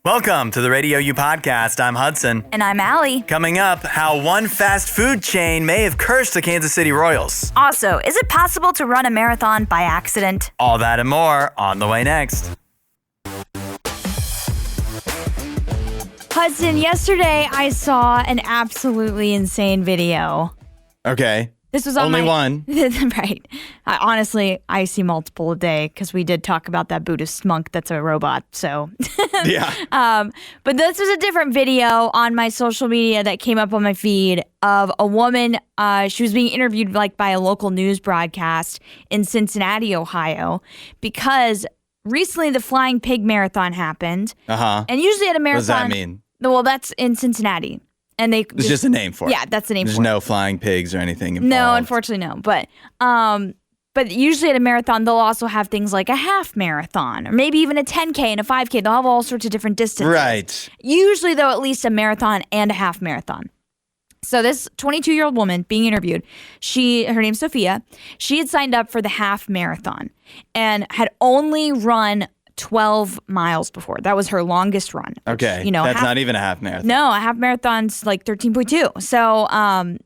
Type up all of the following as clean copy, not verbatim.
Welcome to the RadioU Podcast. I'm Hudson. And I'm Allie. Coming up, how one fast food chain may have cursed the Kansas City Royals. Also, is it possible to run a marathon by accident? All that and more on the way next. Hudson, yesterday I saw an absolutely insane video. Okay. This was on Only one. Right. Honestly, I see multiple a day because we did talk about that Buddhist monk that's a robot. So, Yeah. But this was a different video on my social media that came up on my feed of a woman. She was being interviewed by a local news broadcast in Cincinnati, Ohio, because recently the Flying Pig Marathon happened. And usually at a marathon. What does that mean? Well, that's in Cincinnati. And It's just a name for it. Yeah, that's the name There's for it. There's no flying pigs or anything involved. No, unfortunately, no. But usually at a marathon, they'll also have things like a half marathon or maybe even a 10K and a 5K. They'll have all sorts of different distances. Right. Usually, though, at least a marathon and a half marathon. So this 22-year-old woman being interviewed, her name's Sophia, she had signed up for the half marathon and had only run 12 miles before. That was her longest run. Okay. That's not even a half marathon. No, a half marathon's like 13.2.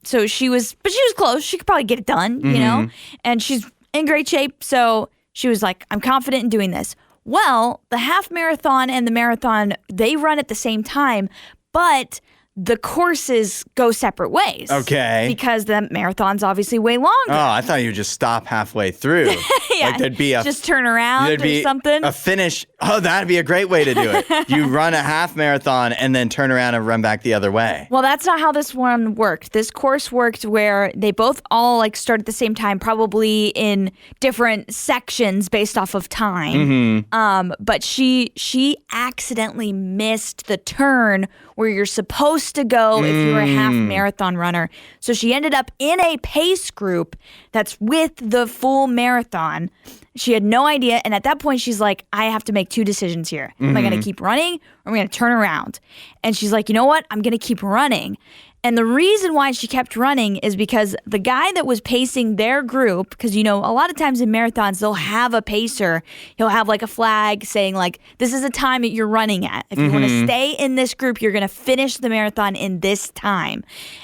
So she was close. She could probably get it done, you know, and she's in great shape. So she was like, I'm confident in doing this. Well, the half marathon and the marathon, they run at the same time, but the courses go separate ways. Okay. Because the marathon's obviously way longer. Oh, I thought you would just stop halfway through. Yeah, like there'd be just turn around or something. A finish. Oh, that'd be a great way to do it. You run a half marathon and then turn around and run back the other way. Well, that's not how this one worked. This course worked where they both all start at the same time, probably in different sections based off of time. But she accidentally missed the turn where you're supposed to go if you're a half marathon runner. So she ended up in a pace group that's with the full marathon. She had no idea. And at that point, she's like, I have to make two decisions here. Am I going to keep running or am I going to turn around? And she's like, you know what? I'm going to keep running. And the reason why she kept running is because the guy that was pacing their group, because, a lot of times in marathons, they'll have a pacer. He'll have a flag saying this is the time that you're running at. If you want to stay in this group, you're going to finish the marathon in this time.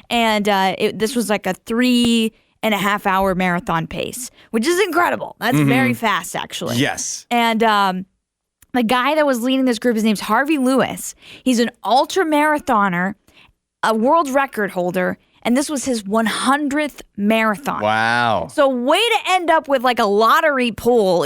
And this was a 3.5-hour marathon pace, which is incredible. That's very fast, actually. Yes. And the guy that was leading this group, his name's Harvey Lewis. He's an ultra marathoner, a world record holder, and this was his 100th marathon. Wow. So way to end up with a lottery pool,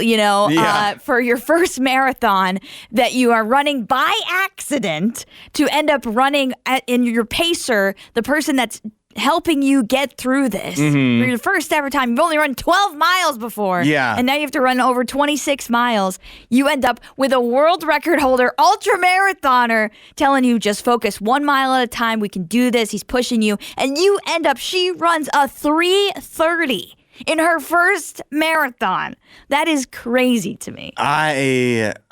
for your first marathon that you are running by accident to end up running in your pacer, the person that's helping you get through this. For your first ever time, you've only run 12 miles before. Yeah. And now you have to run over 26 miles. You end up with a world record holder, ultra marathoner, telling you just focus 1 mile at a time. We can do this. He's pushing you. And she runs a 3:30 in her first marathon. That is crazy to me. Are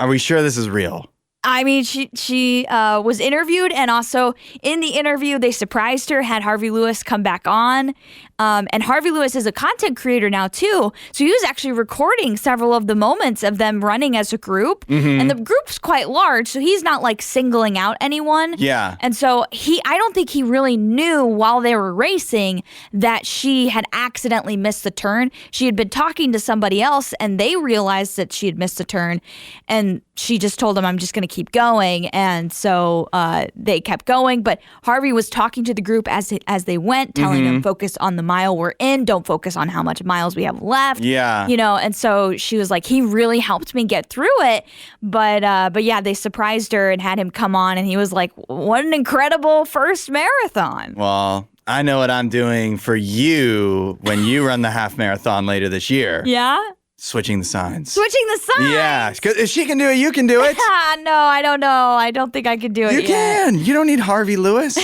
we sure this is real? I mean, she was interviewed, and also in the interview, they surprised her, had Harvey Lewis come back on. And Harvey Lewis is a content creator now, too. So he was actually recording several of the moments of them running as a group. And the group's quite large, so he's not singling out anyone. Yeah. And so I don't think he really knew while they were racing that she had accidentally missed the turn. She had been talking to somebody else, and they realized that she had missed the turn. And she just told him, I'm just going to keep going. And so they kept going. But Harvey was talking to the group as they went, telling them, focus on the mile we're in. Don't focus on how much miles we have left. Yeah. And so she was like, he really helped me get through it. But yeah, they surprised her and had him come on. And he was like, what an incredible first marathon. Well, I know what I'm doing for you when you run the half marathon later this year. Yeah? Switching the signs. Switching the signs? Yeah. 'Cause if she can do it, you can do it. No, I don't know. I don't think I could do it You yet. can. You don't need Harvey Lewis.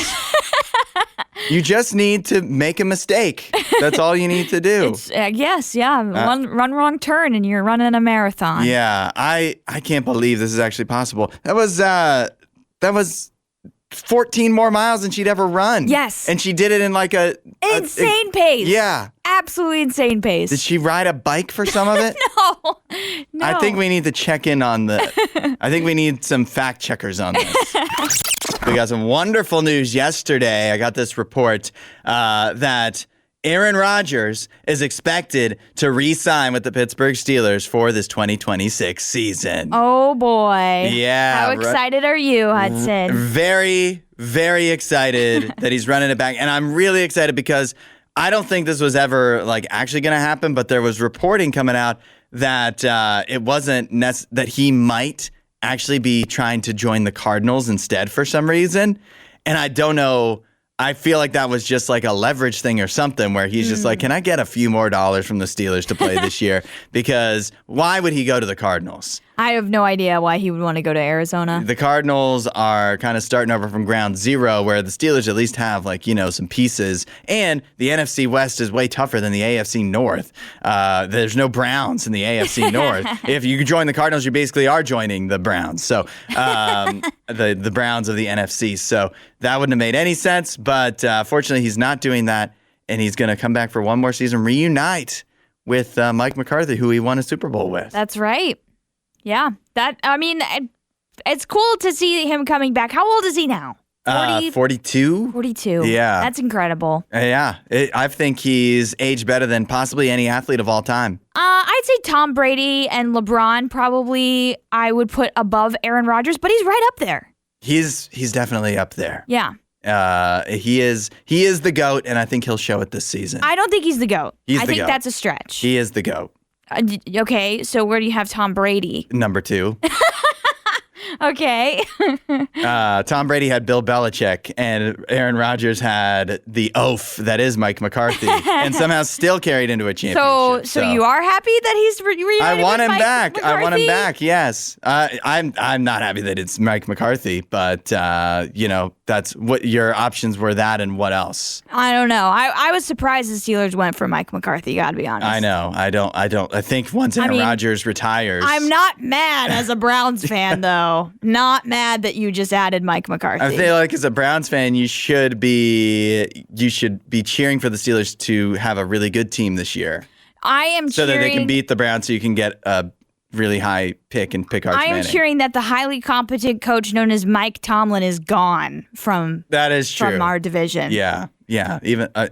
You just need to make a mistake. That's all you need to do. Yes, yeah. One wrong turn and you're running a marathon. Yeah. I can't believe this is actually possible. That was 14 more miles than she'd ever run. Yes. And she did it in Insane pace. Yeah. absolutely insane pace. Did she ride a bike for some of it? No. I think we need to check in on I think we need some fact checkers on this. We got some wonderful news yesterday. I got this report that Aaron Rodgers is expected to re-sign with the Pittsburgh Steelers for this 2026 season. Oh, boy. Yeah. How excited are you, Hudson? Very, very excited that he's running it back. And I'm really excited because I don't think this was ever actually going to happen, but there was reporting coming out that it wasn't that he might actually be trying to join the Cardinals instead for some reason. And I don't know. I feel like that was just like a leverage thing or something where he's just like, can I get a few more dollars from the Steelers to play this year? Because why would he go to the Cardinals? I have no idea why he would want to go to Arizona. The Cardinals are kind of starting over from ground zero, where the Steelers at least have some pieces. And the NFC West is way tougher than the AFC North. There's no Browns in the AFC North. If you join the Cardinals, you basically are joining the Browns. So the Browns of the NFC. So that wouldn't have made any sense. But fortunately, he's not doing that. And he's going to come back for one more season, reunite with Mike McCarthy, who he won a Super Bowl with. That's right. Yeah. It's cool to see him coming back. How old is he now? 42? 42. Yeah. That's incredible. Yeah. I think he's aged better than possibly any athlete of all time. I'd say Tom Brady and LeBron probably I would put above Aaron Rodgers, but he's right up there. He's definitely up there. Yeah. He is the GOAT, and I think he'll show it this season. I don't think he's the GOAT. I think GOAT. that's a stretch. He is the GOAT. Okay, so where do you have Tom Brady? Number 2. Okay. Tom Brady had Bill Belichick, and Aaron Rodgers had the oaf that is Mike McCarthy, and somehow still carried into a championship. So you are happy that he's reunited I want with him Mike back. McCarthy? I want him back. Yes. I'm not happy that it's Mike McCarthy, but that's what your options were. That and what else? I don't know. I was surprised the Steelers went for Mike McCarthy. Gotta be honest. I know. I don't. I think once Aaron Rodgers retires, I'm not mad as a Browns fan though. Not mad that you just added Mike McCarthy. I feel like as a Browns fan, you should be cheering for the Steelers to have a really good team this year. I am so cheering, that they can beat the Browns, so you can get a really high pick and pick Arch I am Manning. cheering that the highly competent coach known as Mike Tomlin is gone from our division. Yeah. Even though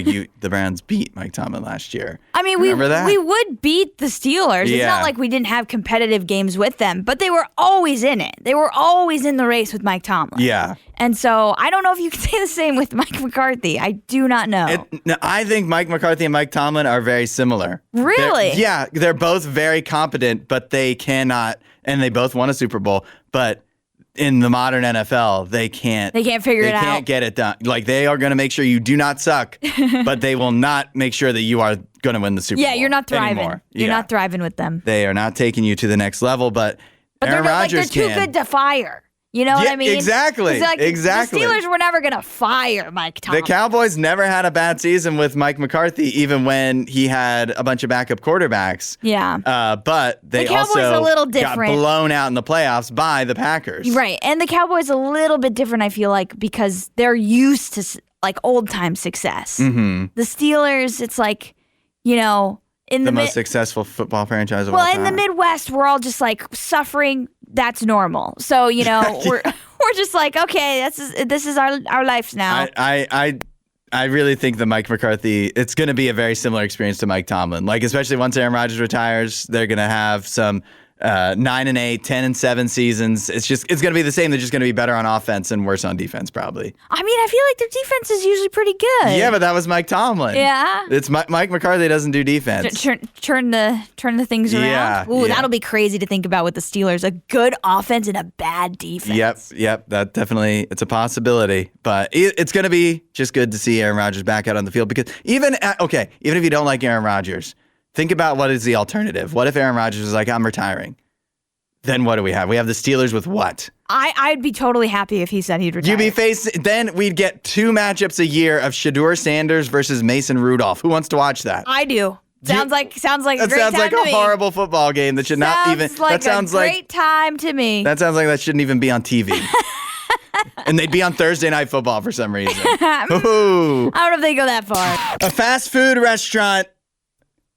the Browns beat Mike Tomlin last year. I mean, we would beat the Steelers. Yeah. It's not like we didn't have competitive games with them, but they were always in it. They were always in the race with Mike Tomlin. Yeah. And so I don't know if you can say the same with Mike McCarthy. I do not know. I think Mike McCarthy and Mike Tomlin are very similar. Really? They're both very competent, but they cannot, and they both won a Super Bowl, but in the modern NFL, they can't figure it out. They can't get it done. They are going to make sure you do not suck, but they will not make sure that you are going to win the Super Bowl. Yeah, you're not thriving. Anymore. You're not thriving with them. They are not taking you to the next level, but Aaron Rodgers they're too good to fire. You know what I mean? Exactly. Exactly. The Steelers were never going to fire Mike Tomlin. The Cowboys never had a bad season with Mike McCarthy, even when he had a bunch of backup quarterbacks. Yeah. But they Cowboys also a little different. got blown out in the playoffs by the Packers. Right. And the Cowboys a little bit different, I feel like, because they're used to old-time success. Mm-hmm. The Steelers, it's in the most successful football franchise of all time. Well, in the Midwest, we're all just suffering. That's normal. So we're just okay. This is our lives now. I really think that Mike McCarthy, it's going to be a very similar experience to Mike Tomlin. Especially once Aaron Rodgers retires, they're going to have some 9-8, 10-7 seasons. It's going to be the same. They're just going to be better on offense and worse on defense, probably. I mean, I feel like their defense is usually pretty good. Yeah, but that was Mike Tomlin. Yeah, it's Mike McCarthy doesn't do defense. Turn the things around. Yeah, ooh, that'll be crazy to think about with the Steelers. A good offense and a bad defense. Yep. That definitely, it's a possibility. But it's going to be just good to see Aaron Rodgers back out on the field because even if you don't like Aaron Rodgers, think about what is the alternative. What if Aaron Rodgers was like, I'm retiring? Then what do we have? We have the Steelers with what? I'd be totally happy if he said he'd retire. Then we'd get 2 matchups a year of Shedeur Sanders versus Mason Rudolph. Who wants to watch that? I do. Sounds like a great time to me. That sounds like a horrible football game that should not even. That sounds like a great time to me. That sounds like that shouldn't even be on TV. And they'd be on Thursday Night Football for some reason. Ooh. I don't know if they go that far. A fast food restaurant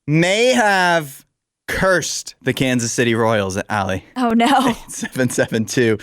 may have cursed the Kansas City Royals, Allie. Oh, no. 772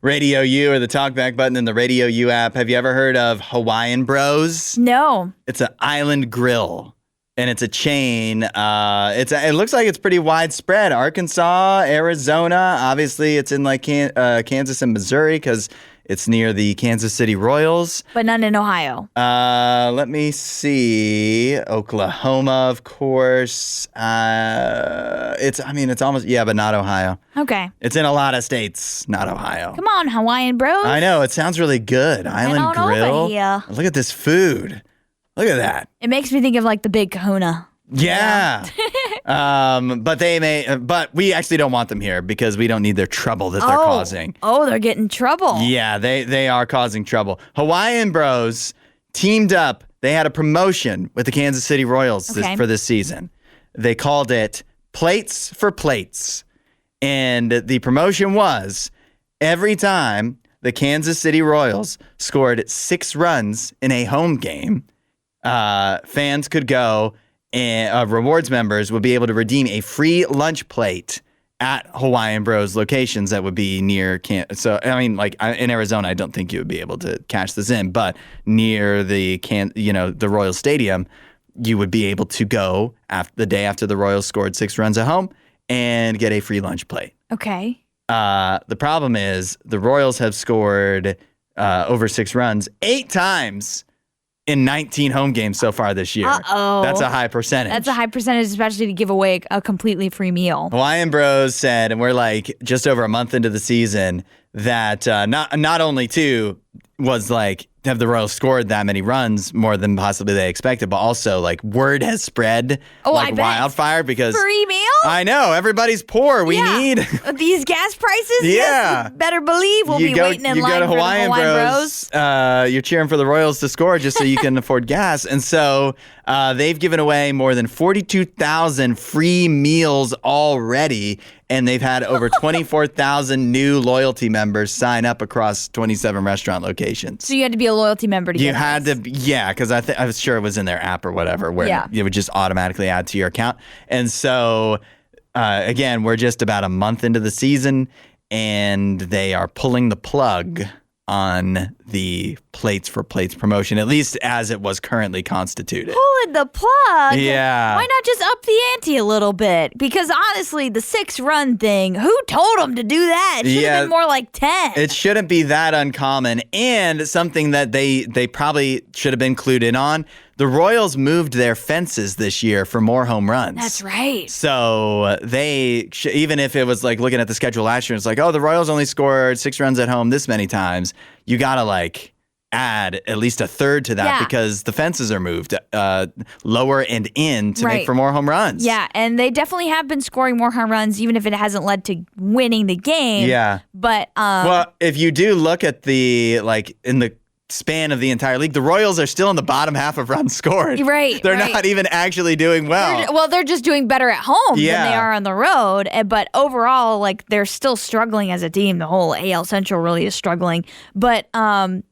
Radio U or the talkback button in the Radio U app. Have you ever heard of Hawaiian Bros? No. It's an island grill. And it's a chain. It looks like it's pretty widespread. Arkansas, Arizona. Obviously, it's in like Kansas and Missouri because it's near the Kansas City Royals. But none in Ohio. Let me see. Oklahoma, of course. It's almost, but not Ohio. Okay. It's in a lot of states, not Ohio. Come on, Hawaiian Bros. I know. It sounds really good. Island grill. Here. Look at this food. Look at that. It makes me think of like the Big Kahuna. Yeah. But we actually don't want them here because we don't need their trouble that they're causing. Oh, they're getting trouble. Yeah, they are causing trouble. Hawaiian Bros teamed up. They had a promotion with the Kansas City Royals for this season. They called it Plates for Plates. And the promotion was every time the Kansas City Royals scored 6 runs in a home game, fans could go and rewards members would be able to redeem a free lunch plate at Hawaiian Bros locations that would be near in Arizona, I don't think you would be able to cash this in, but near the Royals Stadium, you would be able to go the day after the Royals scored 6 runs at home and get a free lunch plate. Okay. The problem is the Royals have scored over 6 runs 8 times in 19 home games so far this year. Uh-oh. That's a high percentage. That's a high percentage, especially to give away a completely free meal. Hawaiian Bros said, and we're like just over a month into the season, that not only was like have the Royals scored that many runs more than possibly they expected, but also like word has spread like wildfire because free meal? I know everybody's poor. We need these gas prices. Yeah, yes, better believe we'll be waiting in line for Hawaiian Bros. You're cheering for the Royals to score just so you can afford gas, and so they've given away more than 42,000 free meals already. And they've had over 24,000 new loyalty members sign up across 27 restaurant locations. So you had to be a loyalty member to get because I was sure it was in their app or whatever, where it would just automatically add to your account. And so, again, we're just about a month into the season, and they are pulling the plug on the Plates for Plates promotion, at least as it was currently constituted. Pulling the plug? Yeah. Why not just up the ante a little bit? Because honestly, the 6-run thing, who told them to do that? It should have been more like 10. It shouldn't be that uncommon, and something that they probably should have been clued in on. The Royals moved their fences this year for more home runs. That's right. So even if it was like looking at the schedule last year, it's like, oh, the Royals only scored 6 runs at home this many times. You got to like add at least a third to that because the fences are moved lower and in to make for more home runs. Yeah, and they definitely have been scoring more home runs, even if it hasn't led to winning the game. Yeah. But well, if you do look at in the span of the entire league, the Royals are still in the bottom half of runs scored. Right. They're not even actually doing well. They're just doing better at home than they are on the road. But overall, like, they're still struggling as a team. The whole AL Central really is struggling. But I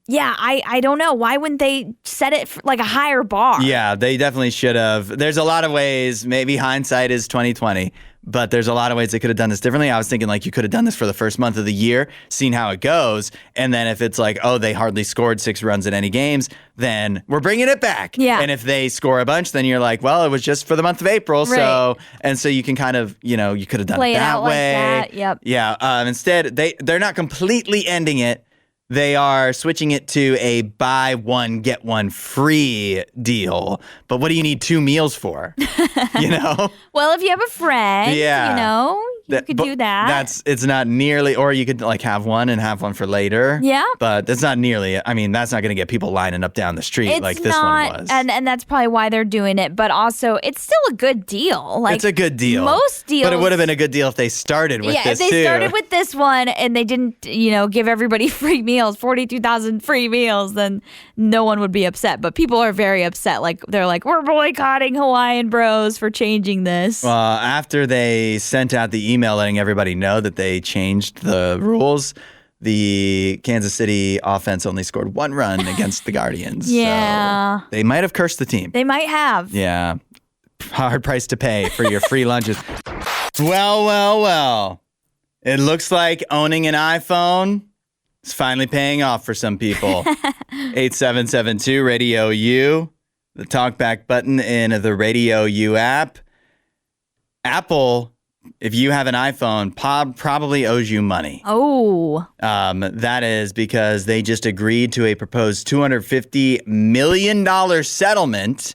don't know. Why wouldn't they set it for like a higher bar? Yeah, they definitely should have. There's a lot of ways. Maybe hindsight is 20/20. But there's a lot of ways they could have done this differently. I was thinking like you could have done this for the first month of the year, seen how it goes. And then if it's like, oh, they hardly scored 6 runs in any games, then we're bringing it back. Yeah. And if they score a bunch, then you're like, well, it was just for the month of April. Right. So you can kind of, you could have done play it that way. Like that. Yep. Yeah. Instead, they're not completely ending it. They are switching it to a buy one, get one free deal. But what do you need 2 meals for? Well, if you have a friend, you could do that. It's not nearly, or you could like have one and have one for later. Yeah. But that's not nearly, I mean, that's not going to get people lining up down the street like this one was. And that's probably why they're doing it. But also, it's still a good deal. Like, it's a good deal. Most deals. But it would have been a good deal if they started with this too. Yeah, if they started with this one and they didn't, give everybody free meals, 42,000 free meals, then no one would be upset. But people are very upset. Like, they're like, we're boycotting Hawaiian Bros for changing this. Well, after they sent out the email letting everybody know that they changed the rules, the Kansas City offense only scored 1 run against the Guardians. Yeah. So they might have cursed the team. They might have. Yeah. Hard price to pay for your free lunches. Well. It looks like owning an iPhone is finally paying off for some people. 8772 Radio U, the talkback button in the Radio U app. Apple, if you have an iPhone, probably owes you money. Oh. That is because they just agreed to a proposed $250 million settlement.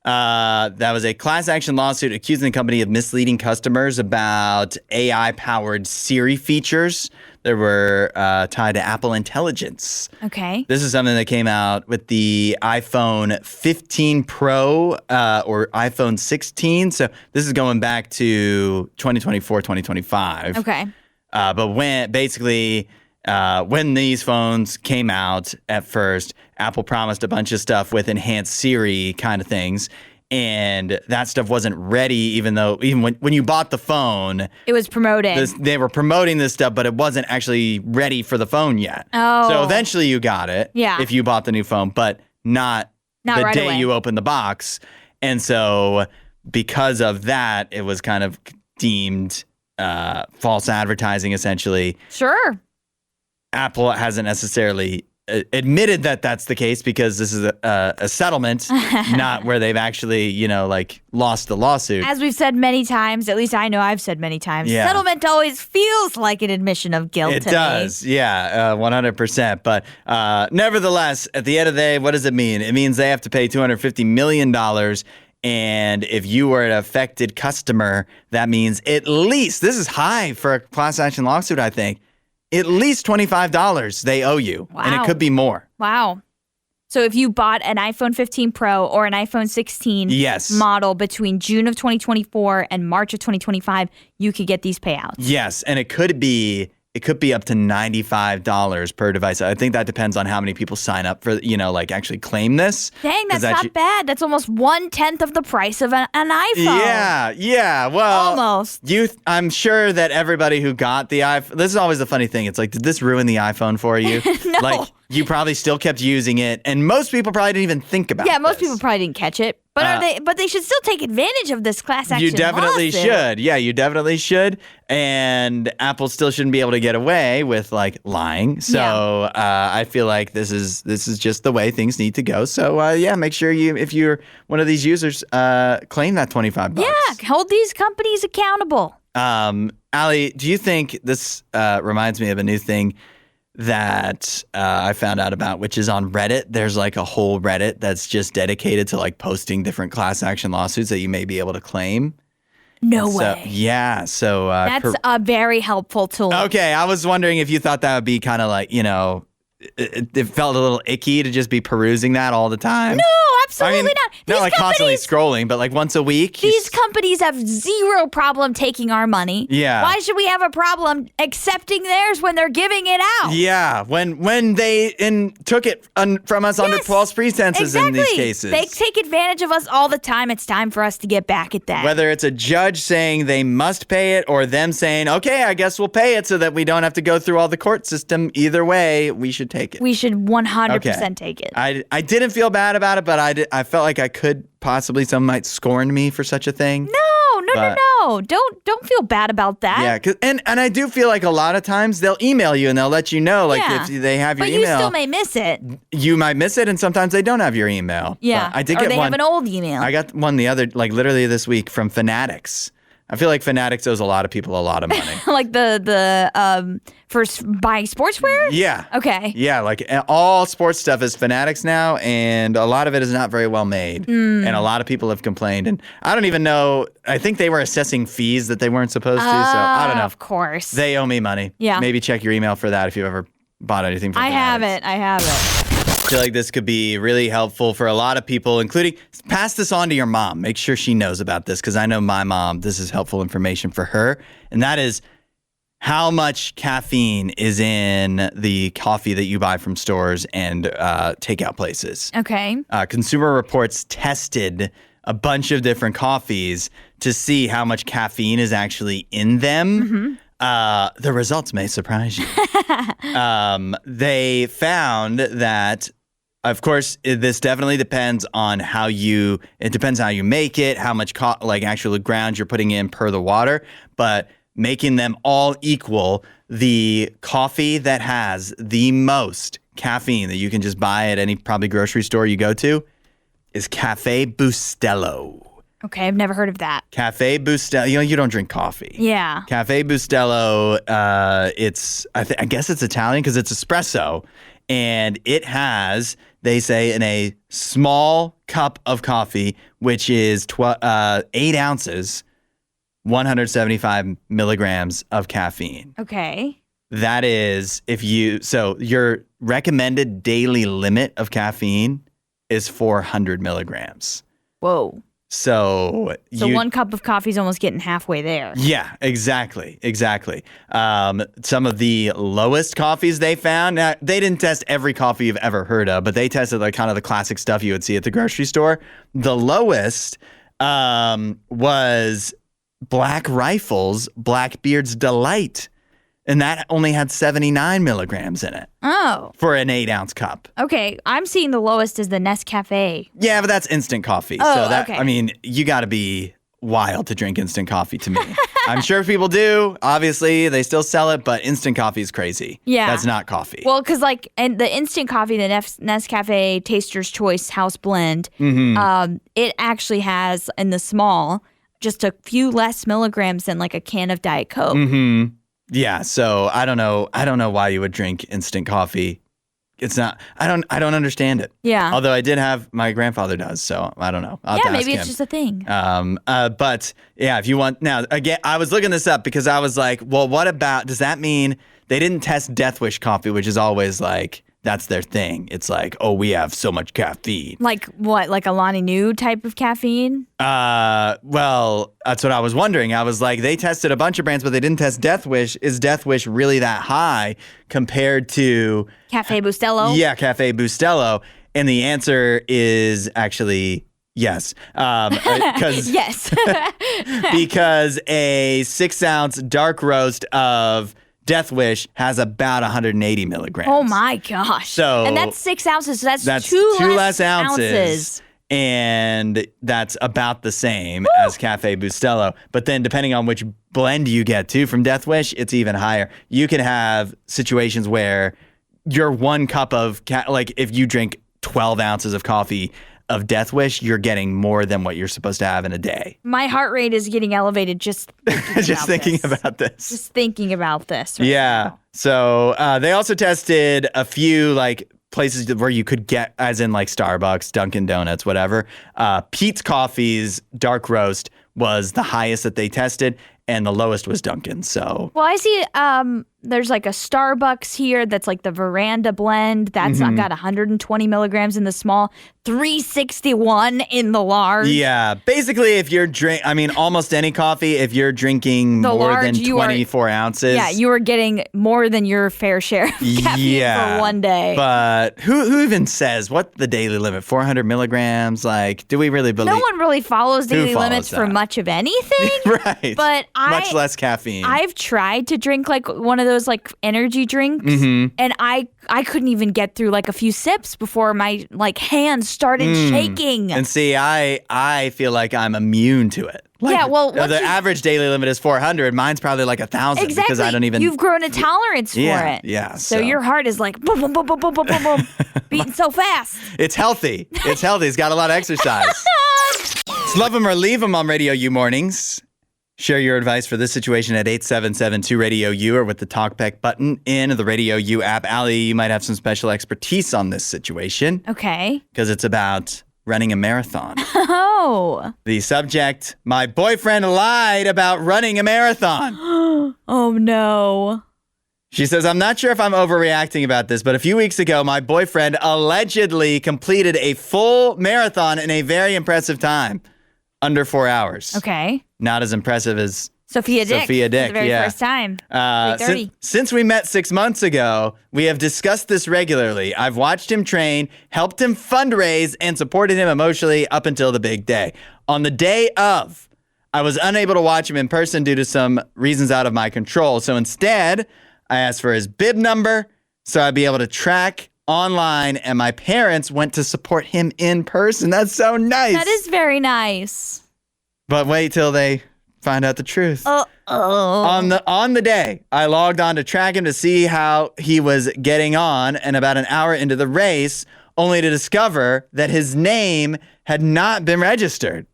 That was a class action lawsuit accusing the company of misleading customers about AI-powered Siri features that were tied to Apple Intelligence. Okay. This is something that came out with the iPhone 15 Pro or iPhone 16. So this is going back to 2024, 2025. Okay. But when these phones came out at first, Apple promised a bunch of stuff with enhanced Siri kind of things. And that stuff wasn't ready, even when you bought the phone. It was promoting. They were promoting this stuff, but it wasn't actually ready for the phone yet. Oh. So eventually you got it if you bought the new phone, but not the right day away. you opened the box. And so because of that, it was kind of deemed false advertising, essentially. Sure. Apple hasn't necessarily admitted that that's the case because this is a settlement, not where they've actually, lost the lawsuit. As we've said many times, at least I know I've said many times, settlement always feels like an admission of guilt It to does, me. yeah, 100%. But nevertheless, at the end of the day, what does it mean? It means they have to pay $250 million. And if you were an affected customer, that means at least, this is high for a class action lawsuit, I think, at least $25 they owe you. Wow. And it could be more. Wow. So if you bought an iPhone 15 Pro or an iPhone 16 model between June of 2024 and March of 2025, you could get these payouts. Yes, and it could be up to $95 per device. I think that depends on how many people sign up for, actually claim this. Dang, that's not bad. That's almost 1/10 of the price of an iPhone. Yeah. Well, almost. I'm sure that everybody who got the iPhone, this is always the funny thing. It's like, did this ruin the iPhone for you? No. Like, you probably still kept using it, and most people probably didn't even think about it. Yeah, most people probably didn't catch it. But they should still take advantage of this class action You definitely lawsuit. should. Yeah, you definitely should. And Apple still shouldn't be able to get away with lying. So I feel like this is just the way things need to go. So make sure if you're one of these users, claim that $25. Yeah, hold these companies accountable. Allie, do you think this reminds me of a new thing that I found out about, which is on Reddit? There's a whole Reddit that's just dedicated to posting different class action lawsuits that you may be able to claim. No way. Yeah. So that's a very helpful tool. Okay. I was wondering if you thought that would be kind of it felt a little icky to just be perusing that all the time. No, absolutely not. Not constantly scrolling, but once a week. These companies have zero problem taking our money. Yeah. Why should we have a problem accepting theirs when they're giving it out? Yeah. When they took it from us under false pretenses in these cases. They take advantage of us all the time. It's time for us to get back at that. Whether it's a judge saying they must pay it or them saying, okay, I guess we'll pay it so that we don't have to go through all the court system. Either way, we should take it. We should 100% take it. I didn't feel bad about it, but I felt like I could possibly, someone might scorn me for such a thing. No. Don't feel bad about that. Yeah, and I do feel like a lot of times they'll email you and they'll let you know if they have your email. But you still may miss it. You might miss it, and sometimes they don't have your email. Yeah, I did or get they one. have an old email. I got one literally this week from Fanatics. I feel like Fanatics owes a lot of people a lot of money. Like the for buying sportswear? Yeah. Okay. Yeah, all sports stuff is Fanatics now, and a lot of it is not very well made. And a lot of people have complained, and I don't even know. I think they were assessing fees that they weren't supposed to, so I don't know. Of course. They owe me money. Yeah. Maybe check your email for that if you ever bought anything from Fanatics. I have it. I feel like this could be really helpful for a lot of people, including pass this on to your mom. Make sure she knows about this, because I know my mom, this is helpful information for her. And that is how much caffeine is in the coffee that you buy from stores and takeout places. Okay. Consumer Reports tested a bunch of different coffees to see how much caffeine is actually in them. Mm-hmm. The results may surprise you. They found that, of course, this definitely depends on how you make it, how much actual ground you're putting in per the water, but making them all equal, the coffee that has the most caffeine that you can just buy at any probably grocery store you go to is Cafe Bustelo. Okay, I've never heard of that. Cafe Bustelo. You don't drink coffee. Yeah. Cafe Bustelo. I guess it's Italian because it's espresso, and it has, they say, in a small cup of coffee, which is 8 ounces, 175 milligrams of caffeine. Okay. That is, your recommended daily limit of caffeine is 400 milligrams. Whoa. So 1 cup of coffee is almost getting halfway there. Yeah, exactly. Some of the lowest coffees they found, now, they didn't test every coffee you've ever heard of, but they tested kind of the classic stuff you would see at the grocery store. The lowest was Black Rifle's Blackbeard's Delight. And that only had 79 milligrams in it. Oh. For an 8-ounce cup. Okay, I'm seeing the lowest is the Nescafe. Yeah, but that's instant coffee. Oh, okay. I mean, you got to be wild to drink instant coffee to me. I'm sure people do. Obviously, they still sell it, but instant coffee is crazy. Yeah. That's not coffee. Well, because and the instant coffee, the Nescafe Taster's Choice House Blend, it actually has, in the small, just a few less milligrams than like a can of Diet Coke. Mm-hmm. Yeah, so I don't know why you would drink instant coffee. It's not. I don't understand it. Yeah. Although I did have, my grandfather does, so I don't know. I'll have to ask maybe it's him. Just a thing. But yeah, if you want now again, I was looking this up because I was like, well, what about? Does that mean they didn't test Death Wish coffee, which is always like that's their thing. It's like, oh, we have so much caffeine. Like what? Like a Lonnie New type of caffeine? Well, that's what I was wondering. I was like, they tested a bunch of brands, but they didn't test Death Wish. Is Death Wish really that high compared to Cafe Bustelo? Yeah, Cafe Bustelo. And the answer is actually yes. Yes. Because a 6-ounce dark roast of Death Wish has about 180 milligrams. Oh my gosh. And that's 6 ounces. So that's two two less ounces. And that's about the same as Cafe Bustelo. But then depending on which blend you get too from Death Wish, it's even higher. You can have situations where your 1 cup of, if you drink 12 ounces of coffee of Death Wish, you're getting more than what you're supposed to have in a day. My heart rate is getting elevated just thinking about this. Just thinking about this. Right now. So they also tested a few places where you could get, as in Starbucks, Dunkin' Donuts, whatever. Pete's Coffee's dark roast was the highest that they tested, and the lowest was Dunkin'. So well, I see there's a Starbucks here that's the Veranda blend. That's got 120 milligrams in the small, 361 in the large. Yeah, basically if you're almost any coffee, if you're drinking more than 24 ounces. Yeah, you are getting more than your fair share of caffeine for one day. But who even says what the daily limit? 400 milligrams? Do we really believe? No one really follows daily limits for much of anything. Right. But much less caffeine. I've tried to drink one of those energy drinks, and I couldn't even get through a few sips before my hands started shaking. And see, I feel like I'm immune to it. The average daily limit is 400. Mine's probably 1,000 because I don't even. You've grown a tolerance for it. Yeah. So your heart is boom, boom, boom, boom, boom, boom, boom, boom, beating so fast. It's healthy. It's got a lot of exercise. It's Love 'em or Leave 'em on RadioU Mornings. Share your advice for this situation at 877-2-RADIO-U or with the TalkBack button in the RadioU app. Allie, you might have some special expertise on this situation. Okay. Because it's about running a marathon. Oh. The subject, my boyfriend lied about running a marathon. Oh, no. She says, I'm not sure if I'm overreacting about this, but a few weeks ago, my boyfriend allegedly completed a full marathon in a very impressive time. Under 4 hours. Okay. Not as impressive as Sophia Dick. For the very first time. 3:30. Since we met 6 months ago, we have discussed this regularly. I've watched him train, helped him fundraise, and supported him emotionally up until the big day. On the day of, I was unable to watch him in person due to some reasons out of my control. So instead, I asked for his bib number so I'd be able to track online, and my parents went to support him in person. That's so nice. That is very nice. But wait till they find out the truth. Uh-oh. On the day, I logged on to track him to see how he was getting on, and about an hour into the race, only to discover that his name had not been registered.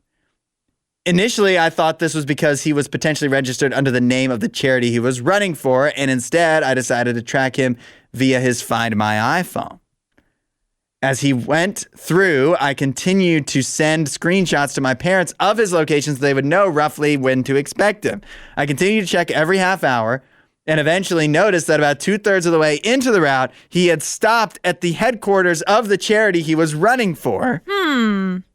Initially, I thought this was because he was potentially registered under the name of the charity he was running for, and instead, I decided to track him via his Find My iPhone. As he went through, I continued to send screenshots to my parents of his location so they would know roughly when to expect him. I continued to check every half hour and eventually noticed that about 2/3 of the way into the route, he had stopped at the headquarters of the charity he was running for.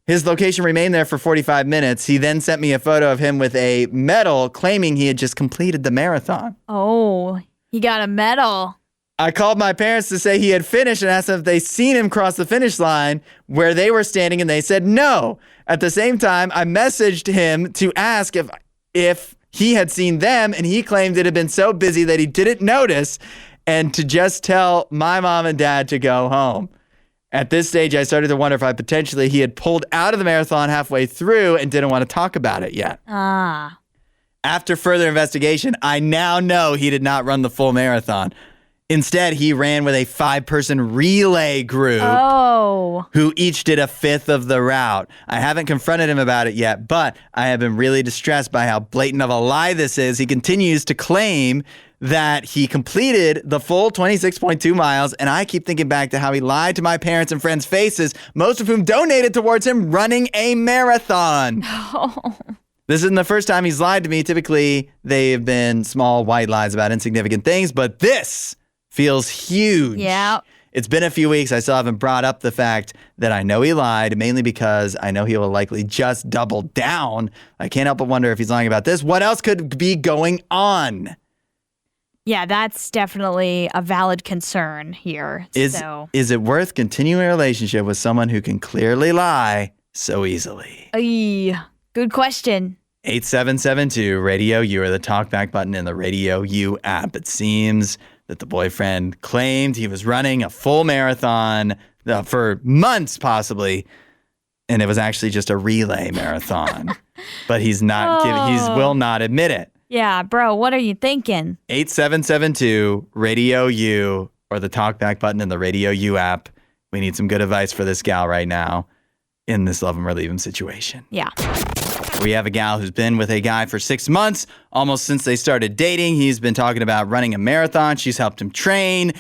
His location remained there for 45 minutes. He then sent me a photo of him with a medal claiming he had just completed the marathon. Oh, he got a medal. I called my parents to say he had finished and asked them if they seen him cross the finish line where they were standing, and they said no. At the same time, I messaged him to ask if he had seen them, and he claimed it had been so busy that he didn't notice and to just tell my mom and dad to go home. At this stage, I started to wonder if he had pulled out of the marathon halfway through and didn't want to talk about it yet. After further investigation, I now know he did not run the full marathon. Instead, he ran with a 5-person relay group who each did a fifth of the route. I haven't confronted him about it yet, but I have been really distressed by how blatant of a lie this is. He continues to claim that he completed the full 26.2 miles, and I keep thinking back to how he lied to my parents' and friends' faces, most of whom donated towards him running a marathon. This isn't the first time he's lied to me. Typically, they've been small white lies about insignificant things, but this feels huge. Yeah. It's been a few weeks. I still haven't brought up the fact that I know he lied, mainly because I know he will likely just double down. I can't help but wonder if he's lying about this. What else could be going on? Yeah, that's definitely a valid concern here. Is it worth continuing a relationship with someone who can clearly lie so easily? Good question. 8772 Radio U, or the talkback button in the Radio U app. It seems that the boyfriend claimed he was running a full marathon for months, possibly, and it was actually just a relay marathon. But he will not admit it. Yeah, bro, what are you thinking? 8772 Radio U, or the talkback button in the Radio U app. We need some good advice for this gal right now in this love him or leave him situation. Yeah. We have a gal who's been with a guy for 6 months, almost since they started dating. He's been talking about running a marathon. She's helped him train.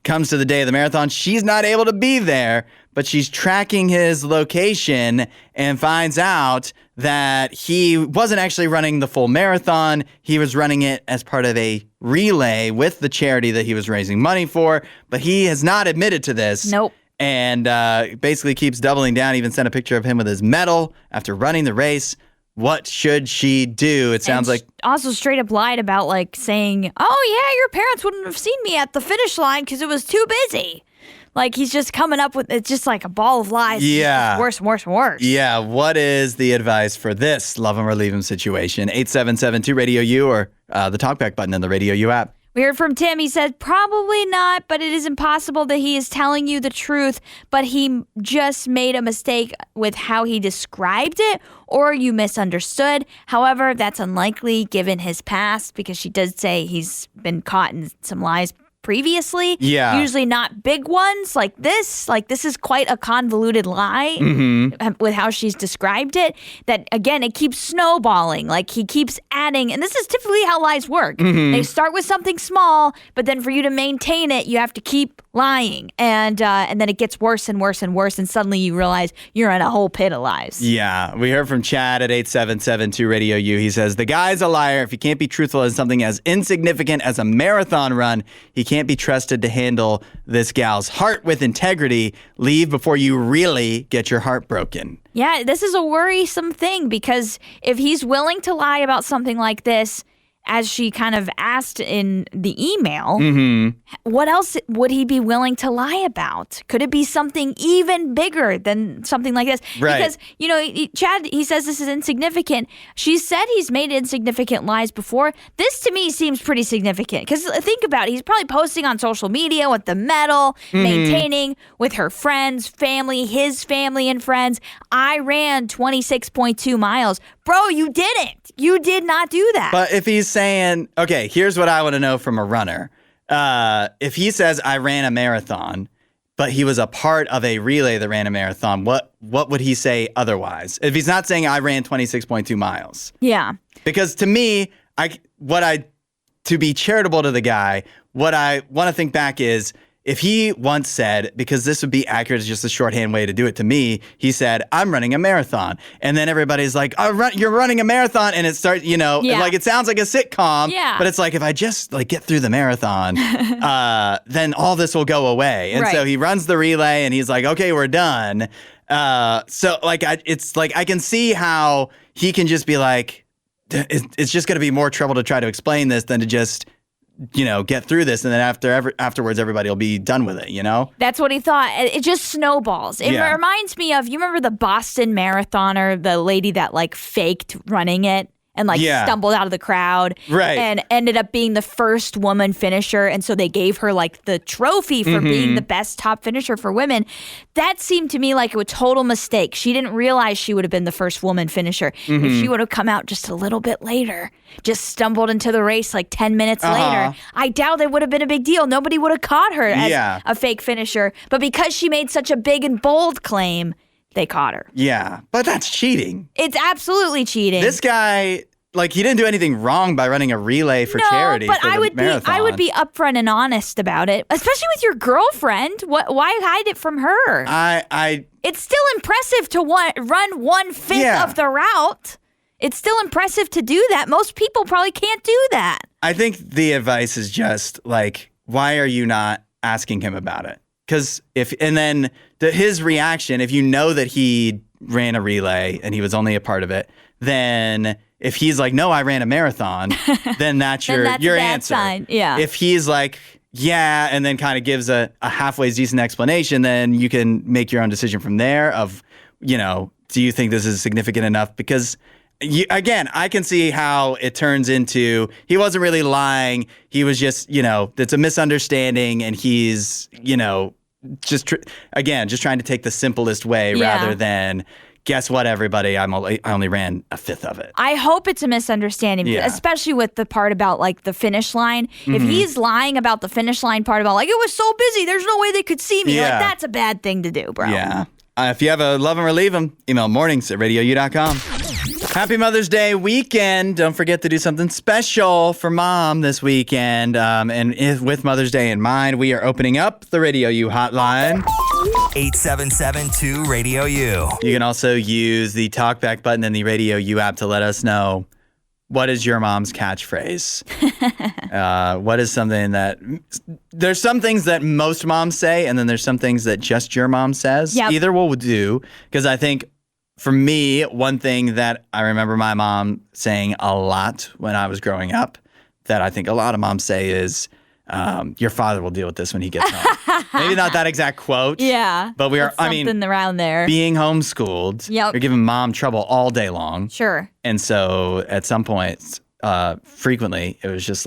Comes to the day of the marathon. She's not able to be there, but she's tracking his location and finds out that he wasn't actually running the full marathon. He was running it as part of a relay with the charity that he was raising money for, but he has not admitted to this. Nope. And basically keeps doubling down, even sent a picture of him with his medal after running the race. What should she do? It sounds like also straight up lied about saying, oh yeah, your parents wouldn't have seen me at the finish line because it was too busy. Like he's just coming up with, it's just like a ball of lies. Yeah. Worse and worse and worse. Yeah. What is the advice for this love him or leave him situation? 8772 Radio U, or the talkback button in the Radio U app. We heard from Tim. He said, probably not, but it is impossible that he is telling you the truth, but he just made a mistake with how he described it, or you misunderstood. However, that's unlikely given his past, because she did say he's been caught in some lies previously. Yeah. Usually not big ones like this. Like, this is quite a convoluted lie with how she's described it. That, again, it keeps snowballing. Like, he keeps adding. And this is typically how lies work. They start with something small, but then for you to maintain it, you have to keep lying. And then it gets worse and worse and worse. And suddenly you realize you're in a whole pit of lies. Yeah. We heard from Chad at 8772 Radio U. He says, the guy's a liar. If he can't be truthful in something as insignificant as a marathon run, he can't be trusted to handle this gal's heart with integrity. Leave before you really get your heart broken. Yeah, this is a worrisome thing, because if he's willing to lie about something like this, as she kind of asked in the email, what else would he be willing to lie about? Could it be something even bigger than something like this? Right. Because, Chad, he says this is insignificant. She said he's made insignificant lies before. This to me seems pretty significant because think about it. He's probably posting on social media with the medal, maintaining with her friends, family, his family and friends. I ran 26.2 miles. Bro, you didn't. You did not do that. But if he's saying, okay, here's what I want to know from a runner. If he says I ran a marathon, but he was a part of a relay that ran a marathon, what would he say otherwise? If he's not saying I ran 26.2 miles. Yeah. Because to me, to be charitable to the guy, what I want to think back is if he once said, because this would be accurate, it's just a shorthand way to do it to me, he said, I'm running a marathon. And then everybody's like, you're running a marathon. And it starts, like it sounds like a sitcom, but it's like, if I just get through the marathon, then all this will go away. And so he runs the relay and he's like, okay, we're done. I can see how he can just be like, it's just going to be more trouble to try to explain this than to just get through this, and then afterwards, everybody will be done with it, That's what he thought. It just snowballs. It reminds me of, you remember the Boston Marathoner, the lady that faked running it and stumbled out of the crowd and ended up being the first woman finisher. And so they gave her the trophy for being the best top finisher for women. That seemed to me like a total mistake. She didn't realize she would have been the first woman finisher. If she would have come out just a little bit later, just stumbled into the race 10 minutes later, I doubt it would have been a big deal. Nobody would have caught her as a fake finisher. But because she made such a big and bold claim, they caught her. Yeah, but that's cheating. It's absolutely cheating. This guy, he didn't do anything wrong by running a relay for charity. But for the marathon. I would be upfront and honest about it, especially with your girlfriend. Why hide it from her? It's still impressive to run 1/5 of the route. It's still impressive to do that. Most people probably can't do that. I think the advice is just why are you not asking him about it? Because his reaction, if you know that he ran a relay and he was only a part of it, then if he's like, no, I ran a marathon, then that's your answer. Sign. Yeah. If he's like, yeah, and then kind of gives a halfway decent explanation, then you can make your own decision from there of, do you think this is significant enough? Because again, I can see how it turns into he wasn't really lying. He was just, it's a misunderstanding, and he's, just trying to take the simplest way rather than, guess what, everybody, I only ran 1/5 of it. I hope it's a misunderstanding, especially with the part about the finish line. If he's lying about the finish line part about it was so busy, there's no way they could see me. That's a bad thing to do, bro. Yeah. If you have a love him or leave him, email mornings@radiou.com. Happy Mother's Day weekend. Don't forget to do something special for Mom this weekend. With Mother's Day in mind, we are opening up the RadioU hotline. 877-2-RADIO-U. You can also use the talkback button in the RadioU app to let us know, what is your mom's catchphrase? What is something that... There's some things that most moms say, and then there's some things that just your mom says. Yep. Either will do, because I think... For me, one thing that I remember my mom saying a lot when I was growing up that I think a lot of moms say is, your father will deal with this when he gets home. Maybe not that exact quote. Yeah. But something around there. Being homeschooled, you're giving mom trouble all day long. Sure. And so at some point, frequently, it was just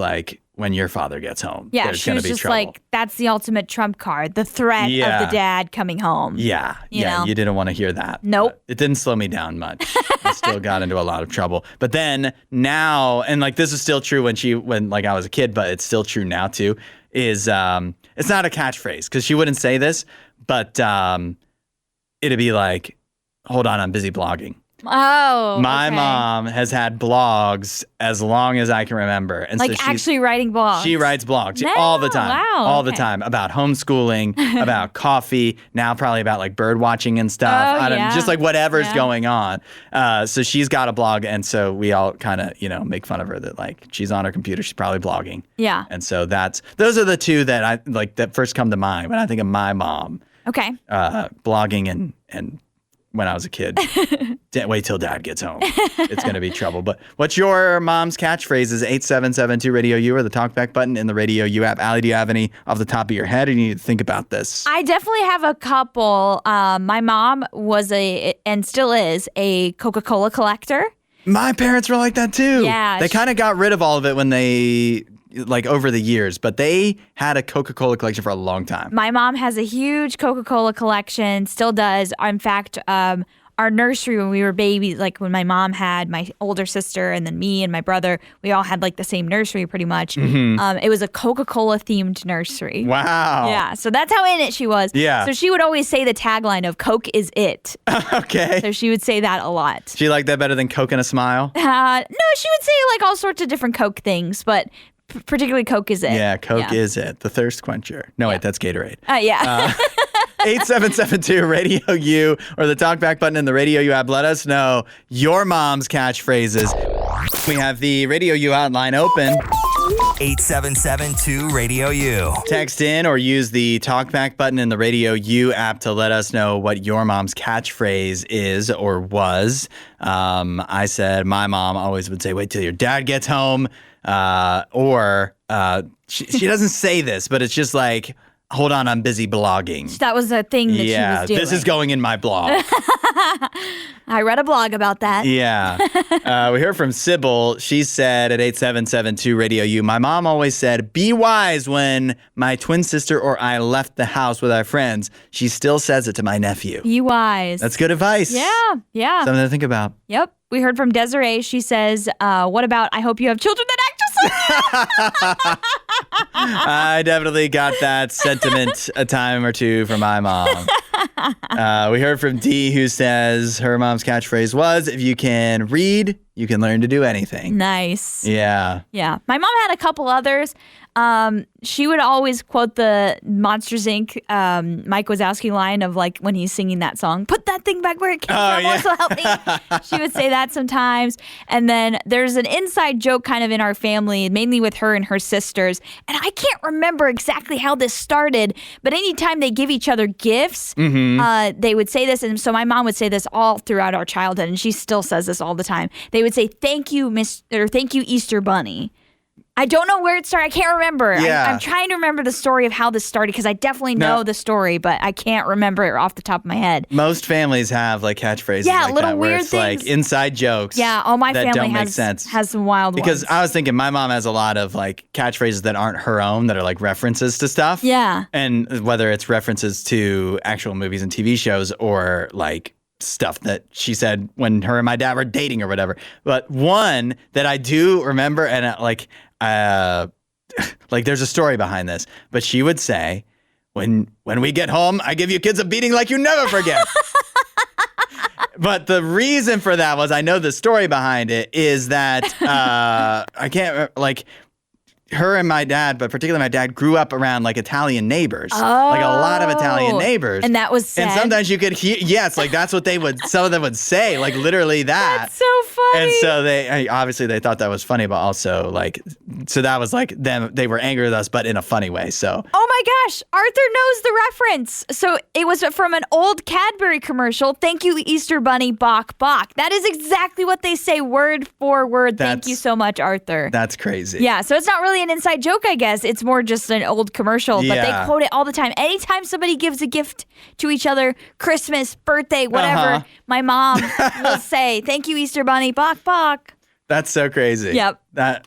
when your father gets home, there's going to be trouble. She was just that's the ultimate trump card, the threat of the dad coming home. Yeah. You didn't want to hear that. Nope. It didn't slow me down much. I still got into a lot of trouble. But then now, and this is still true when I was a kid, but it's still true now too, is it's not a catchphrase because she wouldn't say this, but it'd be hold on, I'm busy blogging. Oh, my mom has had blogs as long as I can remember. And so actually writing blogs? She writes blogs all the time. Wow. All the time about homeschooling, about coffee, now probably about bird watching and stuff. Just whatever's going on. So she's got a blog, and so we all kind of, make fun of her that she's on her computer, she's probably blogging. Yeah. And so those are the two that I that first come to mind when I think of my mom. Okay. Blogging and when I was a kid. Wait till Dad gets home. It's going to be trouble. But what's your mom's catchphrases? 8772-RADIO-U or the talkback button in the Radio U app. Allie, do you have any off the top of your head, or you need to think about this? I definitely have a couple. My mom was and still is a Coca-Cola collector. My parents were like that too. Yeah. They kind of got rid of all of it when they, like over the years, but they had a Coca-Cola collection for a long time. My mom has a huge Coca-Cola collection, still does. In fact, our nursery when we were babies, like when my mom had my older sister and then me and my brother, we all had like the same nursery pretty much. It was a Coca-Cola themed nursery. Wow. Yeah, so that's how in it she was. Yeah. So she would always say the tagline of Coke is it. Okay. So she would say that a lot. Do you like that better than Coke and a smile? No, she would say like all sorts of different Coke things, but particularly Coke is it. Yeah, Coke is it. The thirst quencher. No, wait, that's Gatorade. Yeah. 8772-RADIO-U or the talkback button in the Radio U app. Let us know your mom's catchphrases. We have the Radio U hotline open. 8772-RADIO-U. Text in or use the talkback button in the Radio U app to let us know what your mom's catchphrase is or was. I said my mom always would say, wait till your dad gets home. She doesn't say this, but it's just like, hold on, I'm busy blogging. That was a thing that she was doing. This is going in my blog. I read a blog about that. Yeah. We heard from Sybil. She said at 8772-RADIO-U, my mom always said, be wise when my twin sister or I left the house with our friends. She still says it to my nephew. Be wise. That's good advice. Yeah. Something to think about. Yep. We heard from Desiree. She says, what about I hope you have children that act just like you? I definitely got that sentiment a time or two from my mom. We heard from Dee, who says her mom's catchphrase was, if you can read, you can learn to do anything. Nice. Yeah. Yeah. My mom had a couple others. She would always quote the Monsters, Inc. Mike Wazowski line of like when he's singing that song, put that thing back where it came from, also help me. She would say that sometimes. And then there's an inside joke kind of in our family, mainly with her and her sisters. And I can't remember exactly how this started, but anytime they give each other gifts, they would say this. And so my mom would say this all throughout our childhood, and she still says this all the time. They would say, thank you, thank you, Easter Bunny. I don't know where it started. I can't remember. Yeah. I'm trying to remember the story of how this started because I definitely know the story, but I can't remember it off the top of my head. Most families have like catchphrases like little that where weird it's things. like inside jokes. Yeah, all my that family don't make has sense. some wild Because ones. I was thinking my mom has a lot of like catchphrases that aren't her own that are like references to stuff. Yeah. And whether it's references to actual movies and TV shows or like stuff that she said when her and my dad were dating or whatever. But one that I do remember and like there's a story behind this, but she would say, when we get home, I give you kids a beating like you never forget. But the reason for that was, I know the story behind it is that I can't like her and my dad, but particularly my dad, grew up around like Italian neighbors, like a lot of Italian neighbors. And that was said. And sometimes you could hear, like that's what some of them would say, like literally that. That's so funny. And so they thought that was funny, but also like, so that was like them, they were angry with us, but in a funny way. So. Oh my gosh, Arthur knows the reference. So it was from an old Cadbury commercial. Thank you, Easter Bunny, Bok Bok. That is exactly what they say word for word. Thank you so much, Arthur. That's crazy. Yeah, so it's not really an inside joke, I guess. It's more just an old commercial, but they quote it all the time. Anytime somebody gives a gift to each other, Christmas, birthday, whatever, my mom will say, thank you, Easter Bunny, Bok Bok. That's so crazy. Yep.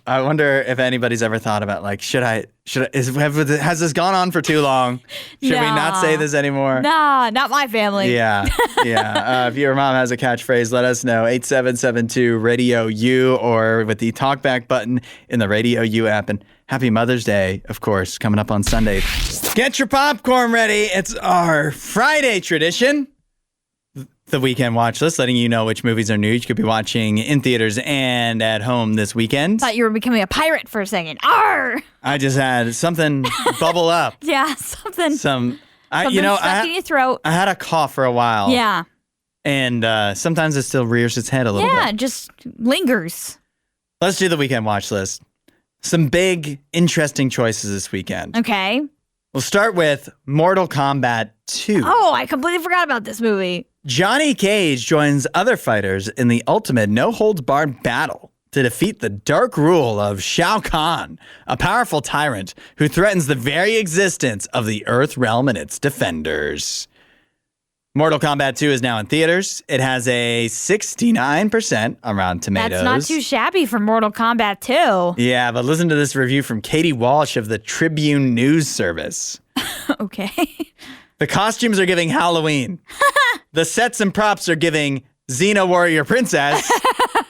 I wonder if anybody's ever thought about like, has this gone on for too long? Should we not say this anymore? Nah, not my family. Yeah. If your mom has a catchphrase, let us know. 8772-RADIO-U or with the talkback button in the Radio U app. And happy Mother's Day, of course, coming up on Sunday. Get your popcorn ready. It's our Friday tradition. The weekend watch list, letting you know which movies are new you could be watching in theaters and at home this weekend. Thought you were becoming a pirate for a second. Arr! I just had something bubble up. Yeah, something. Something stuck in your throat. I had a cough for a while. Yeah. And sometimes it still rears its head a little bit. Yeah, just lingers. Let's do the weekend watch list. Some big, interesting choices this weekend. Okay. We'll start with Mortal Kombat 2. Oh, I completely forgot about this movie. Johnny Cage joins other fighters in the ultimate no-holds-barred battle to defeat the dark rule of Shao Kahn, a powerful tyrant who threatens the very existence of the Earth realm and its defenders. Mortal Kombat 2 is now in theaters. It has a 69% on Rotten Tomatoes. That's not too shabby for Mortal Kombat 2. Yeah, but listen to this review from Katie Walsh of the Tribune News Service. Okay. The costumes are giving Halloween. The sets and props are giving Xena Warrior Princess.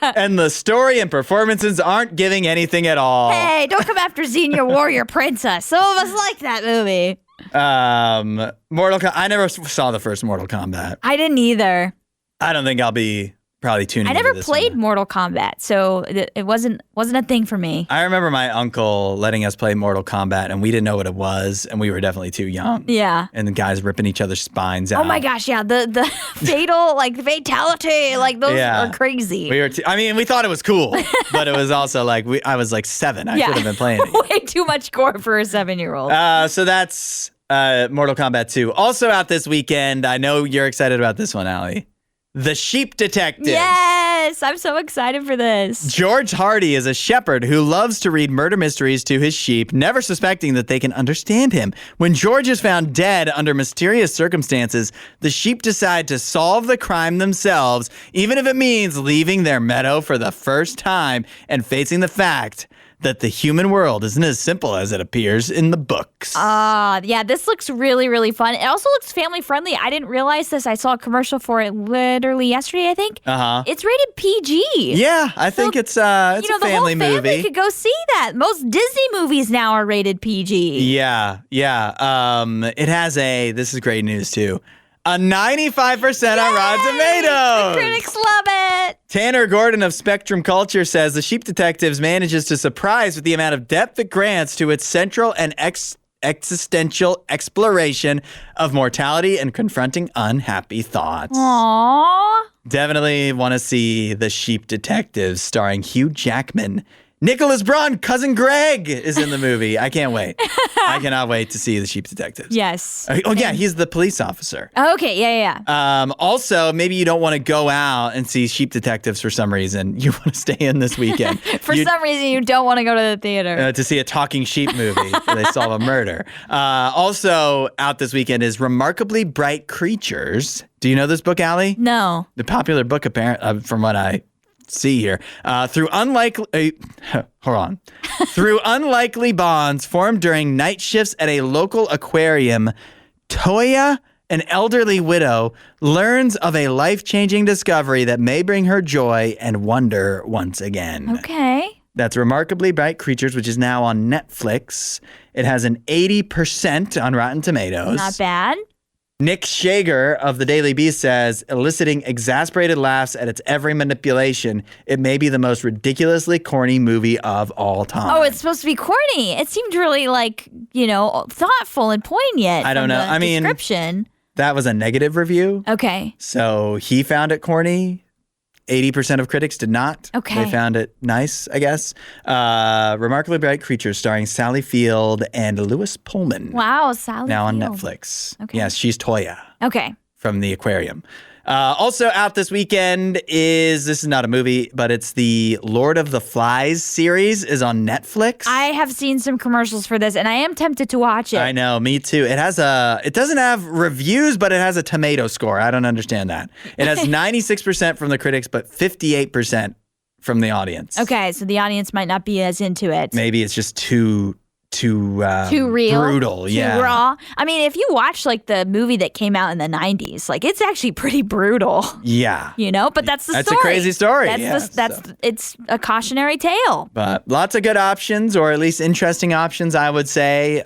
And the story and performances aren't giving anything at all. Hey, don't come after Xena Warrior Princess. Some of us like that movie. I never saw the first Mortal Kombat. I didn't either. I don't think I'll be probably tuning into I never this played one. Mortal Kombat, so it wasn't a thing for me. I remember my uncle letting us play Mortal Kombat, and we didn't know what it was, and we were definitely too young. Yeah. And the guys ripping each other's spines out. Oh my gosh, yeah, the fatal, the fatality, those are crazy. We thought it was cool, but it was also I was 7. I should have been playing it. Way too much gore for a 7-year-old. So that's Mortal Kombat 2. Also out this weekend, I know you're excited about this one, Allie. The Sheep Detectives. Yes, I'm so excited for this. George Hardy is a shepherd who loves to read murder mysteries to his sheep, never suspecting that they can understand him. When George is found dead under mysterious circumstances, the sheep decide to solve the crime themselves, even if it means leaving their meadow for the first time and facing the fact that the human world isn't as simple as it appears in the books. Yeah, this looks really, really fun. It also looks family friendly. I didn't realize this. I saw a commercial for it literally yesterday, I think. Uh-huh. It's rated PG. Yeah, I think it's a family the whole movie. Family could go see that. Most Disney movies now are rated PG. Yeah. It has this is great news too, a 95% on Rotten Tomatoes. The critics love it. Tanner Gordon of Spectrum Culture says The Sheep Detectives manages to surprise with the amount of depth it grants to its central and existential exploration of mortality and confronting unhappy thoughts. Aww. Definitely want to see The Sheep Detectives starring Hugh Jackman. Nicholas Braun, Cousin Greg, is in the movie. I can't wait. I cannot wait to see The Sheep Detectives. Yes. Oh, yeah, he's the police officer. Okay, yeah. Also, maybe you don't want to go out and see Sheep Detectives for some reason. You want to stay in this weekend. Some reason you don't want to go to the theater. To see a talking sheep movie where they solve a murder. Also out this weekend is Remarkably Bright Creatures. Do you know this book, Allie? No. The popular book, from what I see here. Through unlikely bonds formed during night shifts at a local aquarium, Toya, an elderly widow, learns of a life-changing discovery that may bring her joy and wonder once again. Okay. That's Remarkably Bright Creatures, which is now on Netflix. It has an 80% on Rotten Tomatoes. Not bad. Nick Shager of the Daily Beast says, eliciting exasperated laughs at its every manipulation, it may be the most ridiculously corny movie of all time. Oh, it's supposed to be corny. It seemed really thoughtful and poignant. I don't know. Description. That was a negative review. Okay. So he found it corny. 80% of critics did not. Okay. They found it nice, I guess. Remarkably Bright Creatures starring Sally Field and Lewis Pullman. Wow, Sally Now on Field. Netflix. Okay. Yes, she's Toya. Okay. From the aquarium. Also out this weekend this is not a movie, but it's the Lord of the Flies series is on Netflix. I have seen some commercials for this, and I am tempted to watch it. I know, me too. It doesn't have reviews, but it has a tomato score. I don't understand that. It has 96% from the critics, but 58% from the audience. Okay, so the audience might not be as into it. Maybe it's just too real, brutal, too raw. I mean, if you watch the movie that came out in the 90s, it's actually pretty brutal. Yeah, but that's the story. That's a crazy story. It's a cautionary tale. But lots of good options, or at least interesting options, I would say,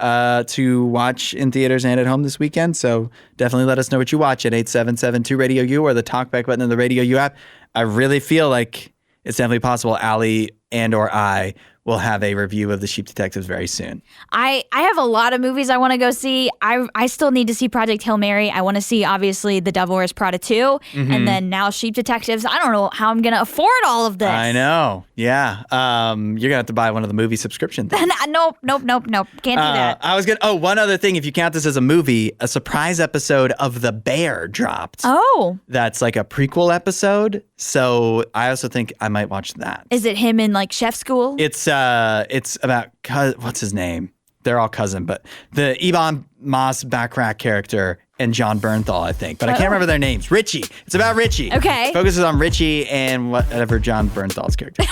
to watch in theaters and at home this weekend. So definitely let us know what you watch at 877-2-RADIO-U or the talkback button in the RadioU app. I really feel like it's definitely possible Allie and or I we'll have a review of The Sheep Detectives very soon. I have a lot of movies I want to go see. I still need to see Project Hail Mary. I want to see, obviously, The Devil Wears Prada 2, and then now Sheep Detectives. I don't know how I'm going to afford all of this. I know. Yeah. You're going to have to buy one of the movie subscription things. Nope. Can't do that. One other thing, if you count this as a movie, a surprise episode of The Bear dropped. Oh. That's like a prequel episode. So I also think I might watch that. Is it him in like chef school? It's about, what's his name? They're all cousin, but the Ebon Moss-Backrack character and John Bernthal, I think. But I can't remember their names. Richie. It's about Richie. Okay. It focuses on Richie and whatever John Bernthal's character.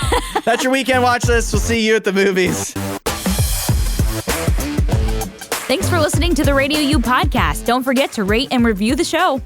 That's your weekend watch list. We'll see you at the movies. Thanks for listening to the RadioU Podcast. Don't forget to rate and review the show.